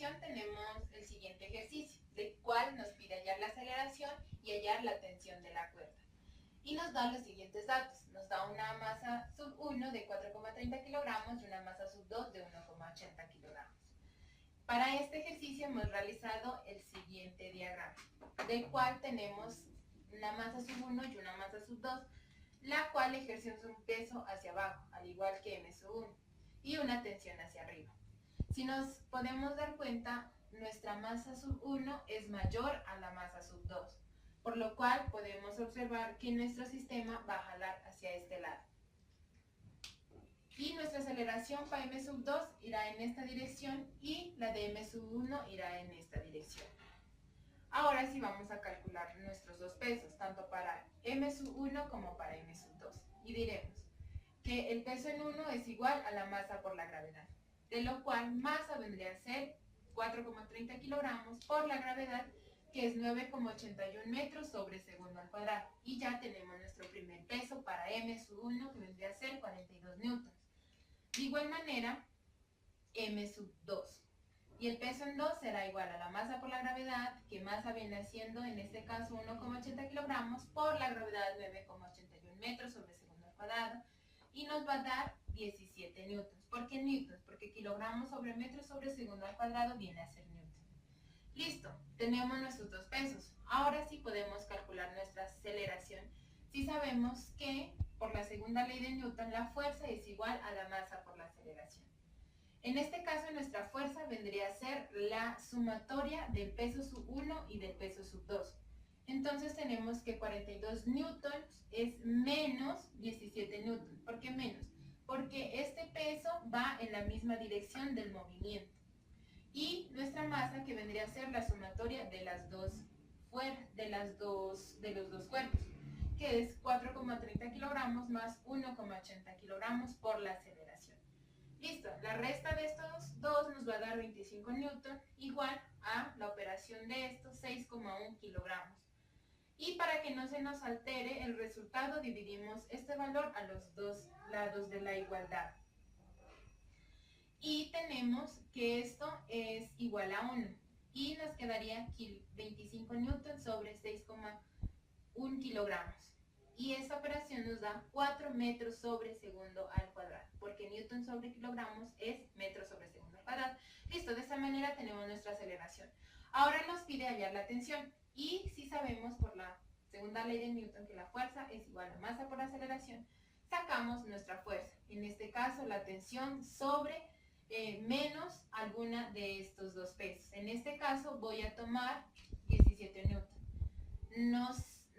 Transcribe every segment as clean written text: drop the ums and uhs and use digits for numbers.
continuación tenemos el siguiente ejercicio, del cual nos pide hallar la aceleración y hallar la tensión de la cuerda. Y nos da los siguientes datos. Nos da una masa sub 1 de 4,30 kilogramos y una masa sub 2 de 1,80 kilogramos. Para este ejercicio hemos realizado el siguiente diagrama, del cual tenemos una masa sub 1 y una masa sub 2, la cual ejerce un peso hacia abajo, al igual que m sub 1, y una tensión hacia arriba. Si nos podemos dar cuenta, nuestra masa sub 1 es mayor a la masa sub 2, por lo cual podemos observar que nuestro sistema va a jalar hacia este lado. Y nuestra aceleración para m sub 2 irá en esta dirección y la de m sub 1 irá en esta dirección. Ahora sí vamos a calcular nuestros dos pesos, tanto para m sub 1 como para m sub 2. Y diremos que el peso en 1 es igual a la masa por la gravedad, de lo cual masa vendría a ser 4,30 kilogramos por la gravedad, que es 9,81 metros sobre segundo al cuadrado. Y ya tenemos nuestro primer peso para m sub 1, que vendría a ser 42 newtons. De igual manera, m sub 2. Y el peso en 2 será igual a la masa por la gravedad, que masa viene siendo en este caso 1,80 kilogramos por la gravedad 9,81 metros sobre segundo al cuadrado, y nos va a dar 17 newtons. ¿Por qué newtons? Porque kilogramos sobre metros sobre segundo al cuadrado viene a ser newton. Listo, tenemos nuestros dos pesos. Ahora sí podemos calcular nuestra aceleración. Si sabemos que por la segunda ley de Newton la fuerza es igual a la masa por la aceleración. En este caso nuestra fuerza vendría a ser la sumatoria del peso sub 1 y del peso sub 2. Entonces tenemos que 42 newtons es menos 17 newtons. ¿Por qué menos? Porque este peso va en la misma dirección del movimiento. Y nuestra masa, que vendría a ser la sumatoria de los dos cuerpos, que es 4,30 kilogramos más 1,80 kilogramos por la aceleración. Listo, la resta de estos dos nos va a dar 25 newton, igual a la operación de estos 6,1 kilogramos. Y para que no se nos altere el resultado, dividimos este valor a los dos lados de la igualdad. Y tenemos que esto es igual a 1. Y nos quedaría 25 newtons sobre 6,1 kilogramos. Y esta operación nos da 4 metros sobre segundo al cuadrado, porque newton sobre kilogramos es metros sobre segundo al cuadrado. Listo, de esta manera tenemos nuestra aceleración. Ahora nos pide hallar la tensión. Y si sabemos por la segunda ley de Newton que la fuerza es igual a masa por la aceleración, sacamos nuestra fuerza. En este caso la tensión sobre menos alguna de estos dos pesos. En este caso voy a tomar 17 newton.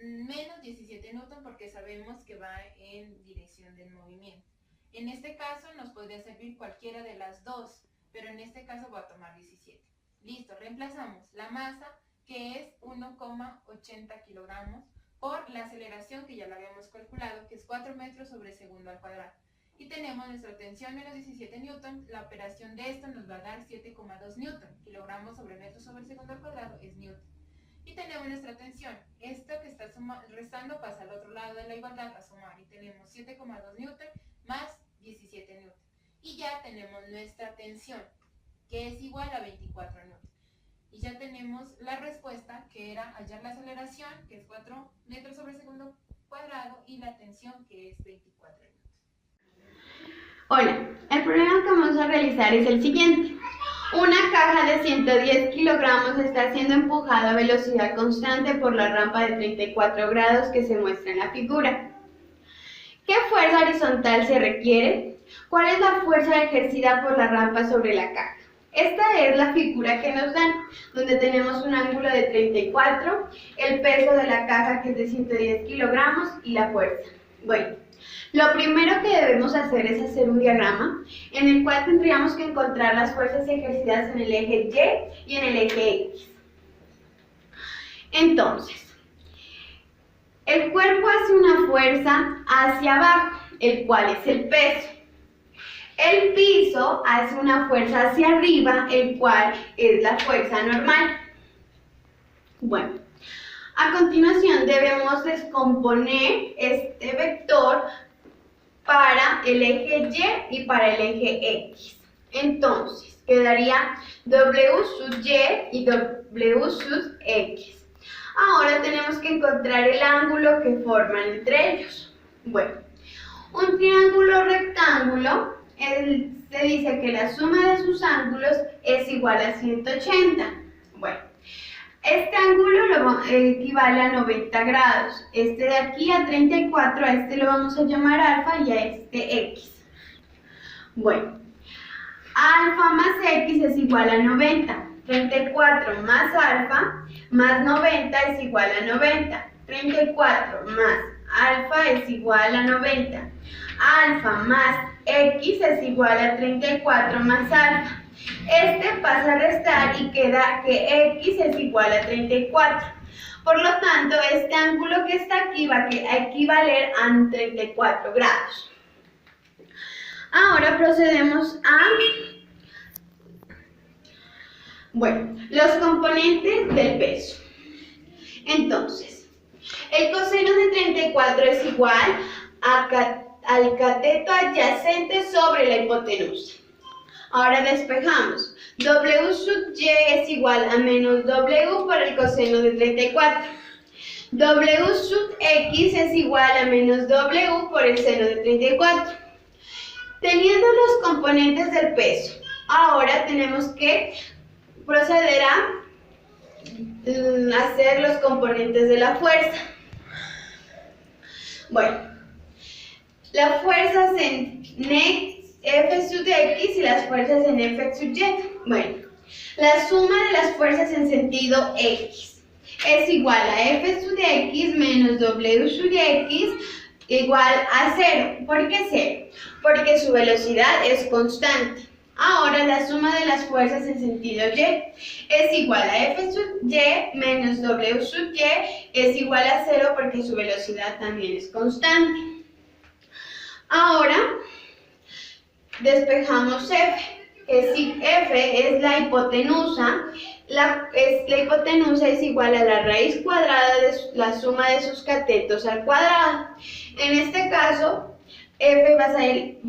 Menos 17 newton porque sabemos que va en dirección del movimiento. En este caso nos podría servir cualquiera de las dos, pero en este caso voy a tomar 17. Listo, reemplazamos la masa, que es 1,80 kilogramos, por la aceleración, que ya la habíamos calculado, que es 4 metros sobre segundo al cuadrado. Y tenemos nuestra tensión menos 17 newton. La operación de esto nos va a dar 7,2 newton. Kilogramos sobre metros sobre segundo al cuadrado es newton. Y tenemos nuestra tensión. Esto que está restando pasa al otro lado de la igualdad a sumar. Y tenemos 7,2 newton más 17 newton. Y ya tenemos nuestra tensión, que es igual a 24 newton. Y ya tenemos la respuesta, que era hallar la aceleración, que es 4 metros sobre segundo cuadrado, y la tensión, que es 24 newton. Hola, el problema que vamos a realizar es el siguiente. Una caja de 110 kilogramos está siendo empujada a velocidad constante por la rampa de 34 grados que se muestra en la figura. ¿Qué fuerza horizontal se requiere? ¿Cuál es la fuerza ejercida por la rampa sobre la caja? Esta es la figura que nos dan, donde tenemos un ángulo de 34, el peso de la caja, que es de 110 kilogramos, y la fuerza. Bueno, lo primero que debemos hacer es hacer un diagrama en el cual tendríamos que encontrar las fuerzas ejercidas en el eje Y y en el eje X. Entonces, el cuerpo hace una fuerza hacia abajo, el cual es el peso. El piso hace una fuerza hacia arriba, el cual es la fuerza normal. Bueno, a continuación debemos descomponer este vector para el eje Y y para el eje X. Entonces, quedaría W sub Y y W sub X. Ahora tenemos que encontrar el ángulo que forman entre ellos. Bueno, un triángulo rectángulo, se dice que la suma de sus ángulos es igual a 180. Bueno, este ángulo equivale a 90 grados. Este de aquí a 34, a este lo vamos a llamar alfa y a este X. Bueno, alfa más X es igual a 90. 34 más alfa más 90 es igual a 90. 34 más alfa es igual a 90. Alfa más X es igual a 34 más alfa. Este pasa a restar y queda que X es igual a 34. Por lo tanto, este ángulo que está aquí va a equivaler a 34 grados. Ahora procedemos a... Bueno, los componentes del peso. Entonces, el coseno de 34 es igual al cateto adyacente sobre la hipotenusa. Ahora despejamos. W sub Y es igual a menos W por el coseno de 34. W sub X es igual a menos W por el seno de 34. Teniendo los componentes del peso, ahora tenemos que proceder a hacer los componentes de la fuerza. Bueno, las fuerzas en F sub X y las fuerzas en F sub Y. Bueno, la suma de las fuerzas en sentido X es igual a F sub X menos W sub X igual a 0. ¿Por qué 0? Porque su velocidad es constante. Ahora la suma de las fuerzas en sentido Y es igual a F sub Y menos W sub Y es igual a 0 porque su velocidad también es constante. Ahora despejamos F, que si F es la hipotenusa, la hipotenusa es igual a la raíz cuadrada de la suma de sus catetos al cuadrado. En este caso, F va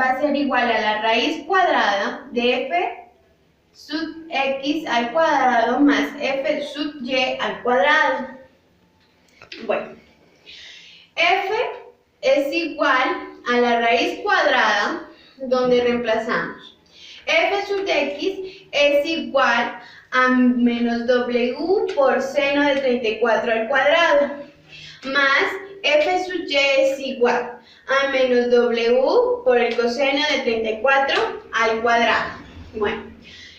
a ser igual a la raíz cuadrada de F sub X al cuadrado más F sub Y al cuadrado. Bueno, F es igual a la raíz cuadrada, donde reemplazamos. F sub X es igual a menos W por seno de 34 al cuadrado, más F sub Y es igual a menos W por el coseno de 34 al cuadrado. Bueno,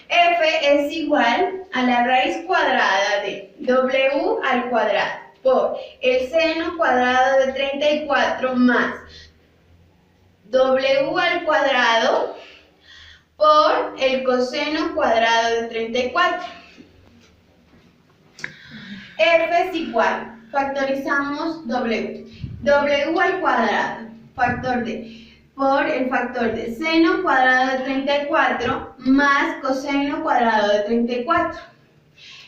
F es igual a la raíz cuadrada de W al cuadrado por el seno cuadrado de 34 más W al cuadrado por el coseno cuadrado de 34. F es igual, factorizamos W. W al cuadrado, por el factor de seno cuadrado de 34 más coseno cuadrado de 34.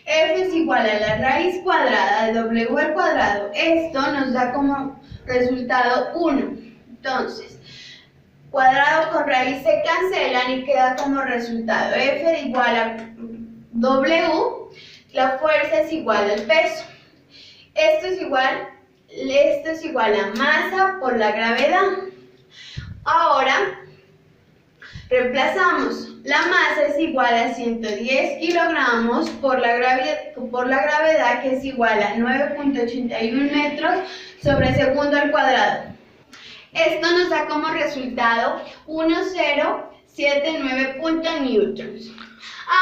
F es igual a la raíz cuadrada de W al cuadrado. Esto nos da como resultado 1. Entonces, cuadrado con raíz se cancelan y queda como resultado F igual a W, la fuerza es igual al peso. Esto es igual a masa por la gravedad. Ahora, reemplazamos. La masa es igual a 110 kilogramos por la gravedad, que es igual a 9.81 metros sobre segundo al cuadrado. Esto nos da como resultado 1079 newtons.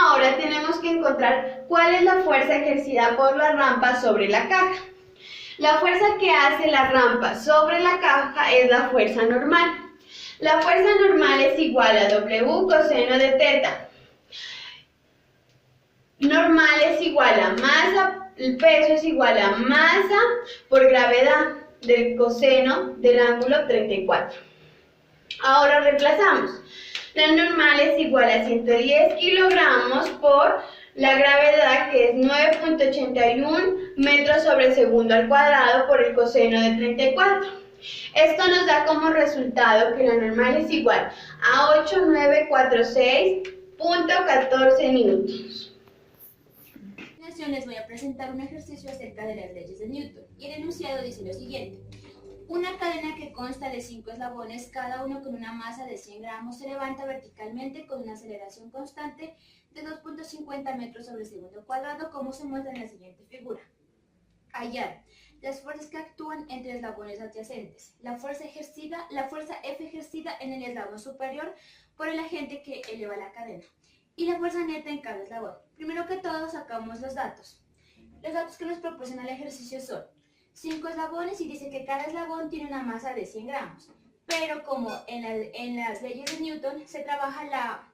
Ahora tenemos que encontrar cuál es la fuerza ejercida por la rampa sobre la caja. La fuerza que hace la rampa sobre la caja es la fuerza normal. La fuerza normal es igual a W coseno de teta. Normal es igual a masa, el peso es igual a masa por gravedad del coseno del ángulo 34. Ahora reemplazamos. La normal es igual a 110 kilogramos por la gravedad, que es 9.81 metros sobre segundo al cuadrado por el coseno de 34. Esto nos da como resultado que la normal es igual a 8946 .14 newtons. A continuación les voy a presentar un ejercicio acerca de las leyes de Newton y el enunciado dice lo siguiente. Una cadena que consta de 5 eslabones, cada uno con una masa de 100 gramos, se levanta verticalmente con una aceleración constante de 2.50 metros sobre segundo cuadrado, como se muestra en la siguiente figura. Hallar las fuerzas que actúan entre eslabones adyacentes. La fuerza F ejercida en el eslabón superior por el agente que eleva la cadena. Y la fuerza neta en cada eslabón. Primero que todo sacamos los datos. Los datos que nos proporciona el ejercicio son 5 eslabones y dice que cada eslabón tiene una masa de 100 gramos. Pero como en las leyes de Newton se trabaja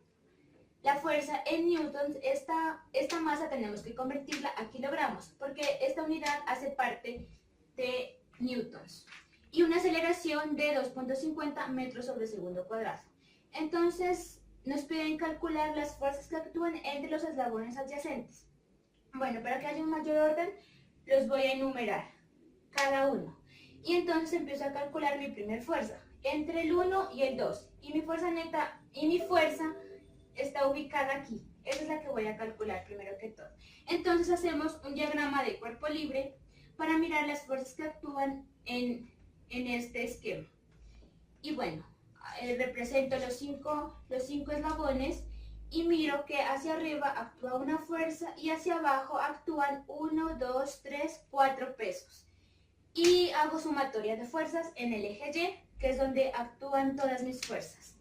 la fuerza en newtons, esta masa tenemos que convertirla a kilogramos, porque esta unidad hace parte de newtons. Y una aceleración de 2.50 metros sobre segundo cuadrado. Entonces, nos piden calcular las fuerzas que actúan entre los eslabones adyacentes. Bueno, para que haya un mayor orden, los voy a enumerar, cada uno. Y entonces empiezo a calcular mi primer fuerza, entre el 1 y el 2. Y mi fuerza neta, y mi fuerza está ubicada aquí. Esa es la que voy a calcular primero que todo. Entonces hacemos un diagrama de cuerpo libre para mirar las fuerzas que actúan en este esquema. Y bueno, represento los cinco eslabones y miro que hacia arriba actúa una fuerza y hacia abajo actúan 1, 2, 3, 4 pesos. Y hago sumatoria de fuerzas en el eje Y, que es donde actúan todas mis fuerzas.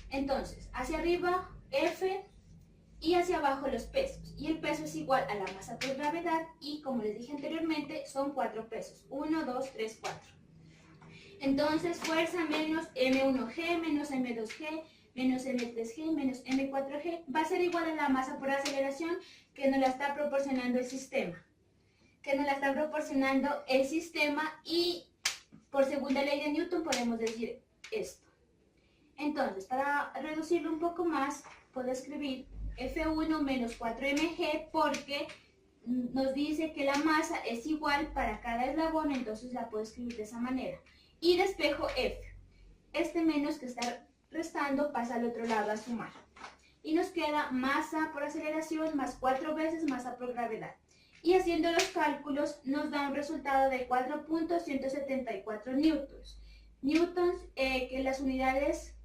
Entonces, hacia arriba F y hacia abajo los pesos. Y el peso es igual a la masa por gravedad y, como les dije anteriormente, son 4 pesos. 1, 2, 3, 4. Entonces, fuerza menos M1G menos M2G menos M3G menos M4G va a ser igual a la masa por aceleración que nos la está proporcionando el sistema. Y por segunda ley de Newton podemos decir esto. Entonces, para reducirlo un poco más, puedo escribir F1 menos 4mg porque nos dice que la masa es igual para cada eslabón, entonces la puedo escribir de esa manera. Y despejo F. Este menos que está restando pasa al otro lado a sumar. Y nos queda masa por aceleración más 4 veces masa por gravedad. Y haciendo los cálculos nos da un resultado de 4.174 newtons. Newtons, que las unidades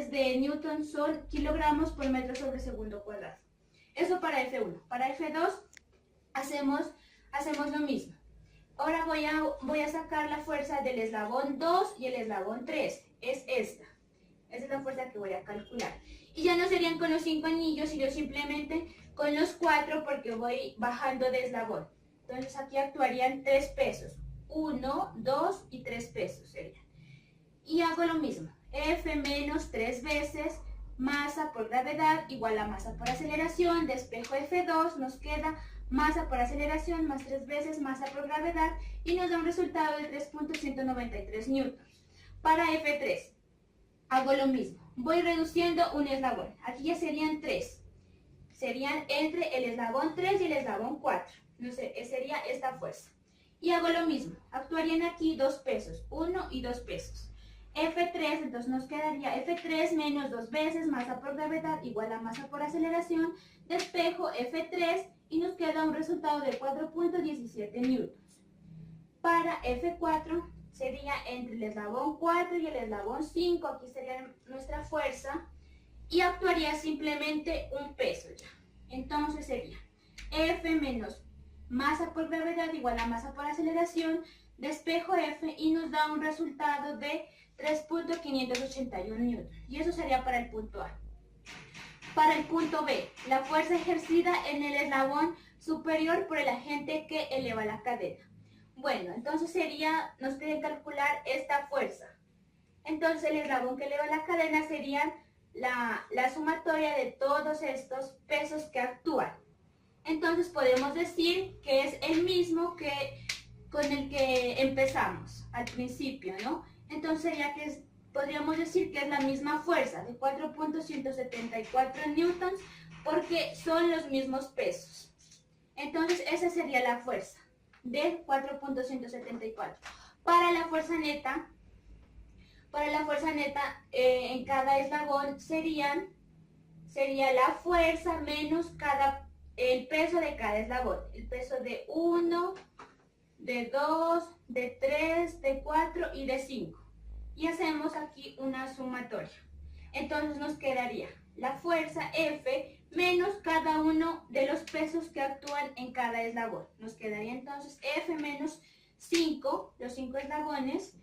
de Newton son kilogramos por metro sobre segundo cuadrado. Eso para F1. Para F2 hacemos lo mismo. Ahora voy a sacar la fuerza del eslabón 2 y el eslabón 3. Es esta. Esa es la fuerza que voy a calcular. Y ya no serían con los 5 anillos, sino simplemente con los 4 porque voy bajando de eslabón. Entonces aquí actuarían 3 pesos. 1, 2 y 3 pesos serían. Y hago lo mismo. F menos 3 veces masa por gravedad igual a masa por aceleración. Despejo F2, nos queda masa por aceleración más 3 veces masa por gravedad y nos da un resultado de 3.193 newtons. Para F3 hago lo mismo. Voy reduciendo un eslabón. Aquí ya serían 3. Serían entre el eslabón 3 y el eslabón 4. No sé, sería esta fuerza. Y hago lo mismo. Actuarían aquí 2 pesos. 1 y 2 pesos. F3, entonces nos quedaría F3 menos 2 veces masa por gravedad igual a masa por aceleración. Despejo F3 y nos queda un resultado de 4.17 newtons. Para F4 sería entre el eslabón 4 y el eslabón 5. Aquí sería nuestra fuerza. Y actuaría simplemente un peso ya. Entonces sería F menos masa por gravedad igual a masa por aceleración. Despejo F y nos da un resultado de 3.581 newtons. Y eso sería para el punto A. Para el punto B, la fuerza ejercida en el eslabón superior por el agente que eleva la cadena. Bueno, entonces nos piden calcular esta fuerza. Entonces el eslabón que eleva la cadena sería la sumatoria de todos estos pesos que actúan. Entonces podemos decir que es el mismo que con el que empezamos al principio, ¿no? Entonces sería que podríamos decir que es la misma fuerza de 4.174 newtons porque son los mismos pesos. Entonces esa sería la fuerza de 4.174. Para la fuerza neta, en cada eslabón serían sería la fuerza menos el peso de cada eslabón. El peso de 1, de 2, de 3, de 4 y de 5. Y hacemos aquí una sumatoria. Entonces nos quedaría la fuerza F menos cada uno de los pesos que actúan en cada eslabón. Nos quedaría entonces F menos 5, los 5 eslabones,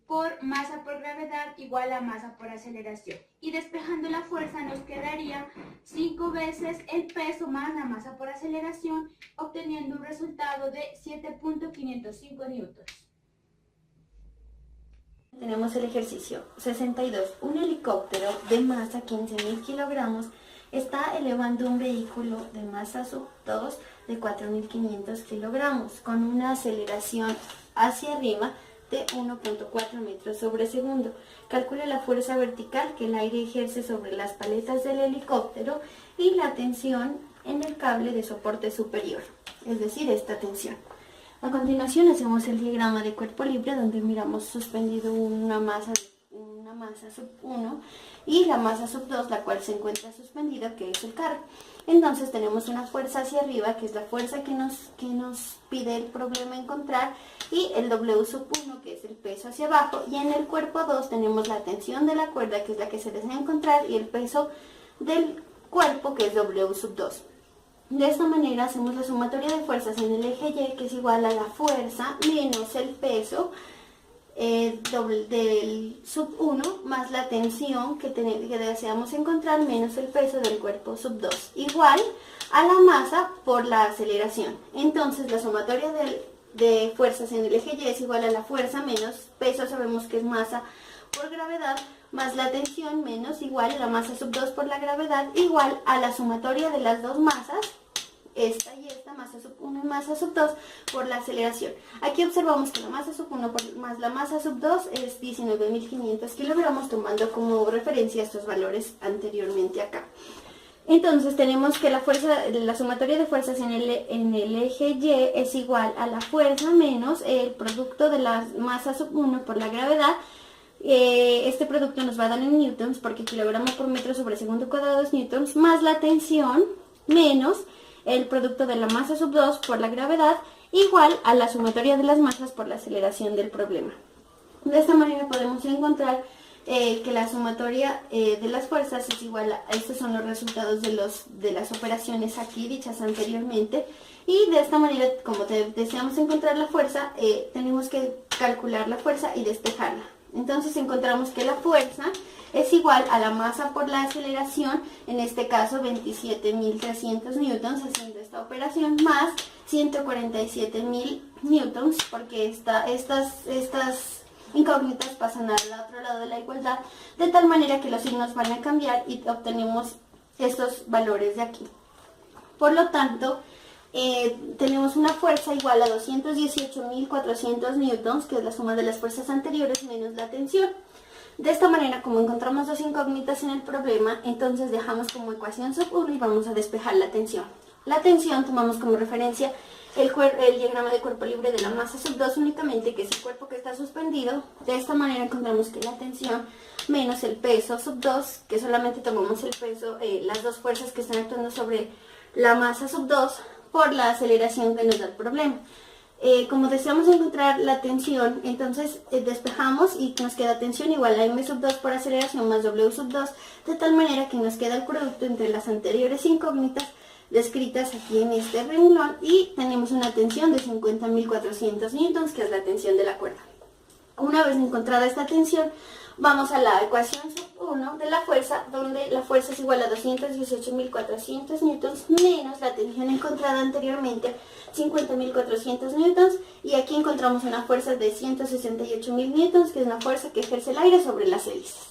por masa por gravedad igual a masa por aceleración. Y despejando la fuerza nos quedaría 5 veces el peso más la masa por aceleración, obteniendo un resultado de 7.505 newtons. Tenemos el ejercicio 62. Un helicóptero de masa 15.000 kilogramos está elevando un vehículo de masa sub 2 de 4.500 kilogramos con una aceleración hacia arriba de 1.4 metros sobre segundo. Calcule la fuerza vertical que el aire ejerce sobre las paletas del helicóptero y la tensión en el cable de soporte superior, es decir, esta tensión. A continuación hacemos el diagrama de cuerpo libre donde miramos suspendido una masa sub 1 y la masa sub 2, la cual se encuentra suspendida, que es el carro. Entonces tenemos una fuerza hacia arriba, que es la fuerza que nos pide el problema encontrar, y el W sub 1, que es el peso hacia abajo, y en el cuerpo 2 tenemos la tensión de la cuerda, que es la que se desea encontrar, y el peso del cuerpo, que es W sub 2. De esta manera hacemos la sumatoria de fuerzas en el eje Y, que es igual a la fuerza menos el peso del sub 1 más la tensión que deseamos encontrar menos el peso del cuerpo sub 2, igual a la masa por la aceleración. Entonces la sumatoria de fuerzas en el eje Y es igual a la fuerza menos peso, sabemos que es masa por gravedad, más la tensión menos igual a la masa sub 2 por la gravedad, igual a la sumatoria de las dos masas, esta y esta, masa sub 1 y masa sub 2, por la aceleración. Aquí observamos que la masa sub 1 más la masa sub 2 es 19.500 kilogramos, tomando como referencia estos valores anteriormente acá. Entonces tenemos que la sumatoria de fuerzas en el eje Y es igual a la fuerza menos el producto de la masa sub 1 por la gravedad. Este producto nos va a dar en newtons, porque kilogramo por metro sobre segundo cuadrado es newtons, más la tensión menos el producto de la masa sub 2 por la gravedad, igual a la sumatoria de las masas por la aceleración del problema. De esta manera podemos encontrar que la sumatoria de las fuerzas es igual a, estos son los resultados de las operaciones aquí dichas anteriormente, y de esta manera, como deseamos encontrar la fuerza, tenemos que calcular la fuerza y despejarla. Entonces encontramos que la fuerza es igual a la masa por la aceleración, en este caso 27.300 newtons, haciendo esta operación, más 147.000 newtons, porque estas incógnitas pasan al otro lado de la igualdad, de tal manera que los signos van a cambiar y obtenemos estos valores de aquí. Por lo tanto, tenemos una fuerza igual a 218.400 newtons, que es la suma de las fuerzas anteriores menos la tensión. De esta manera, como encontramos dos incógnitas en el problema, entonces dejamos como ecuación sub 1 y vamos a despejar la tensión. La tensión tomamos como referencia el diagrama de cuerpo libre de la masa sub 2 únicamente, que es el cuerpo que está suspendido. De esta manera encontramos que la tensión menos el peso sub 2, que solamente tomamos el peso, las dos fuerzas que están actuando sobre la masa sub 2, por la aceleración que nos da el problema. Como deseamos encontrar la tensión, entonces despejamos y nos queda tensión igual a m sub 2 por aceleración más w sub 2, de tal manera que nos queda el producto entre las anteriores incógnitas descritas aquí en este renglón, y tenemos una tensión de 50.400 newtons, que es la tensión de la cuerda. Una vez encontrada esta tensión, vamos a la ecuación sub 1 de la fuerza, donde la fuerza es igual a 218.400 newtons menos la tensión encontrada anteriormente, 50.400 newtons, y aquí encontramos una fuerza de 168.000 newtons, que es una fuerza que ejerce el aire sobre las hélices.